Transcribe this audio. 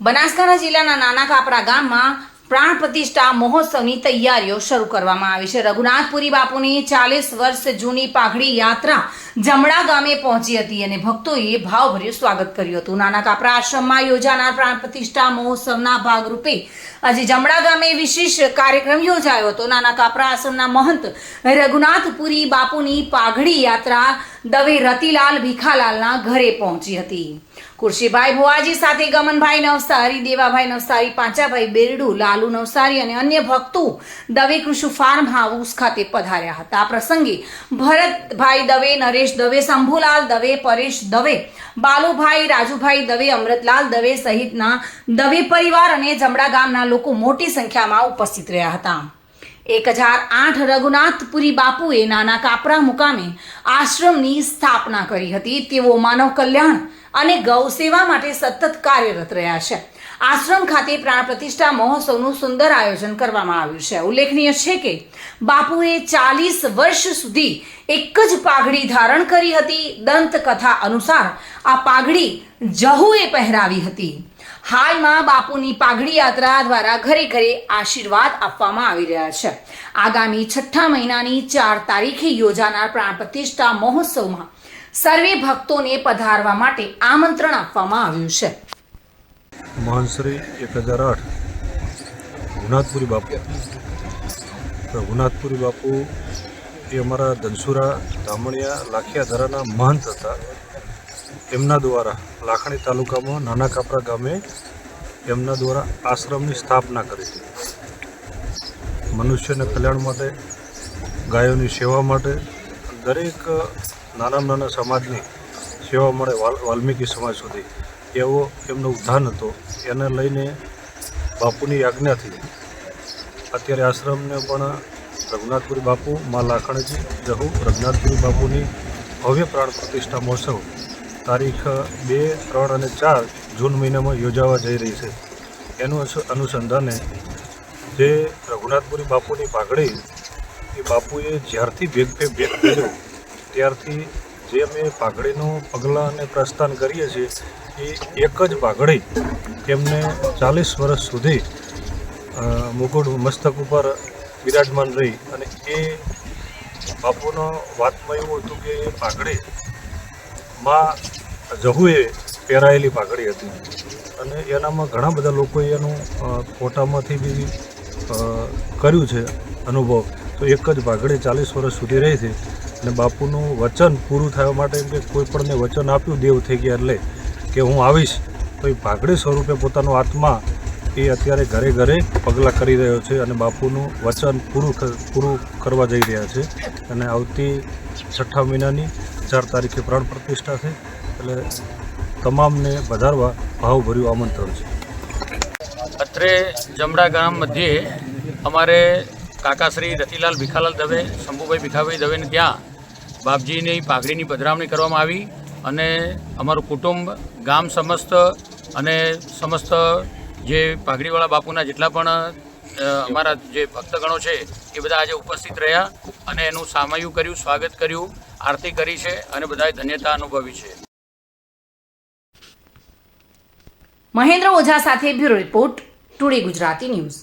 બનાસકાંઠા જિલ્લાના નાના કાપરા ગામમાં પ્રાણ પ્રતિષ્ઠા મહોત્સવની તૈયારીઓ શરૂ કરવામાં આવી છે। રઘુનાથપુરી બાપુની 40 વર્ષ જૂની પાઘડી યાત્રા જમણા ગામે પહોંચી હતી અને ભક્તોએ ભાવભર્યું સ્વાગત કર્યું હતું। નાના કાપરા આશ્રમમાં યોજાનાર પ્રાણ પ્રતિષ્ઠા મહોત્સવના ભાગરૂપે આજે જમણા ગામે વિશેષ કાર્યક્રમ યોજાયો હતો। નાના કાપરા આશ્રમના મહંત રઘુનાથપુરી બાપુની પાઘડી યાત્રા દવે રતિલાલ ભીખાલાલના ઘરે પહોંચી હતી। કુરશીભાઈ ભુવાજી સાથે ગમનભાઈ નવસારી, દેવાભાઈ નવસારી, પાંચાભાઈ બેરડુ, લાલુ નવસારી અને અન્ય ભક્તો દવે કૃષિ ફાર્મ હાઉસ ખાતે પધાર્યા હતા। આ પ્રસંગે ભરતભાઈ દવે, નરેશ દવે, શંભુલાલ દવે, પરેશ દવે, બાલુભાઈ, રાજુભાઈ દવે, અમૃતલાલ દવે સહિતના દવે પરિવાર અને જમણા ગામના લોકો મોટી સંખ્યામાં ઉપસ્થિત રહ્યા હતા। 1008 રઘુનાથપુરી બાપુએ નાના કાપરા મુકામે આશ્રમની સ્થાપના કરી હતી। તેઓ માનવ કલ્યાણ અને ગૌ સેવા માટે સતત કાર્યરત રહ્યા છે। આશ્રમ ખાતે પ્રાણ પ્રતિષ્ઠા મહોત્સવનું સુંદર આયોજન કરવામાં આવ્યું છે। ઉલ્લેખનીય છે કે બાપુએ 40 વર્ષ સુધી એક જ પાઘડી ધારણ કરી હતી। દંતકથા અનુસાર આ પાઘડી જહુએ પહેરાવી હતી। હાલમાં બાપુની પાઘડી યાત્રા દ્વારા ઘરે ઘરે આશીર્વાદ આપવામાં આવી રહ્યા છે। આગામી 6 મહિનાની 4 તારીખે યોજાનાર પ્રાણ પ્રતિષ્ઠા મહોત્સવમાં સર્વે ભક્તોને પધારવા માટે આમંત્રણ આપવામાં આવ્યું છે। મહંશ્રી 1008 રઘુનાથપુરી બાપુ રઘુનાથપુરી બાપુ એ અમારા ધનસુરા ધામણિયા લાખિયા ધરાના મહંત હતા। એમના દ્વારા લાખણી તાલુકામાં નાના કાપરા ગામે એમના દ્વારા આશ્રમની સ્થાપના કરી હતી। મનુષ્યના કલ્યાણ માટે, ગાયોની સેવા માટે, દરેક નાનામાં નાના સમાજની સેવા મળે વાલ્મીકી સમાજ સુધી એવો એમનો ઉદ્ધાન હતો। એને લઈને બાપુની આજ્ઞાથી અત્યારે આશ્રમને પણ રઘુનાથપુરી બાપુ, મા લાખણજી, જહુ રઘુનાથપુરી બાપુની ભવ્ય પ્રાણ પ્રતિષ્ઠા મહોત્સવ તારીખ 2, 3 અને 4 જૂન મહિનામાં યોજાવા જઈ રહી છે। એનું અનુસંધાને જે રઘુનાથપુરી બાપુની પાઘડી એ બાપુએ જ્યારથી ભેગ કર્યો ત્યારથી જે અમે પાઘડીનું પગલાં અને પ્રસ્થાન કરીએ છીએ એ એક જ પાઘડી એમને 40 વર્ષ સુધી મુકુટ મસ્તક ઉપર બિરાજમાન રહી અને એ બાપુનો વાતમાં એવું હતું કે એ પાઘડી માં જહુએ પહેરાયેલી પાઘડી હતી અને એનામાં ઘણા બધા લોકોએ એનું ફોટામાંથી બી કર્યું છે અનુભવ। તો એક જ પાઘડી 40 વર્ષ સુધી રહી છે અને બાપુનું વચન પૂરું થવા માટે એમ કે કોઈ પણને વચન આપ્યું દેવ થઈ ગયા એટલે કે હું આવીશ, તો એ પાઘડી સ્વરૂપે પોતાનો આત્મા એ અત્યારે ઘરે ઘરે પગલાં કરી રહ્યો છે અને બાપુનું વચન પૂરું કરવા જઈ રહ્યા છે। અને આવતી 6 મહિનાની 4 તારીખે પ્રાણ પ્રતિષ્ઠા છે એટલે તમામને વધારવા ભાવભર્યું આમંત્રણ છે। અત્રે જમણા ગામ મધ્યે અમારે કાકાશ્રી રતિલાલ ભીખાલાલ દવે, શંભુભાઈ ભીખાભાઈ દવેને ત્યાં બાપજીની પાઘડીની પધરામણી કરવામાં આવી અને અમારું કુટુંબ, ગામ સમસ્ત અને સમસ્ત જે પાઘડીવાળા બાપુના જેટલા પણ અમારા જે ભક્તગણો છે એ બધા આજે ઉપસ્થિત રહ્યા અને એનું સામયું કર્યું, સ્વાગત કર્યું, આરતી કરી છે અને બધાએ ધન્યતા અનુભવી છે। મહેન્દ્ર ઓઝા સાથે bureau report, today Gujarati news.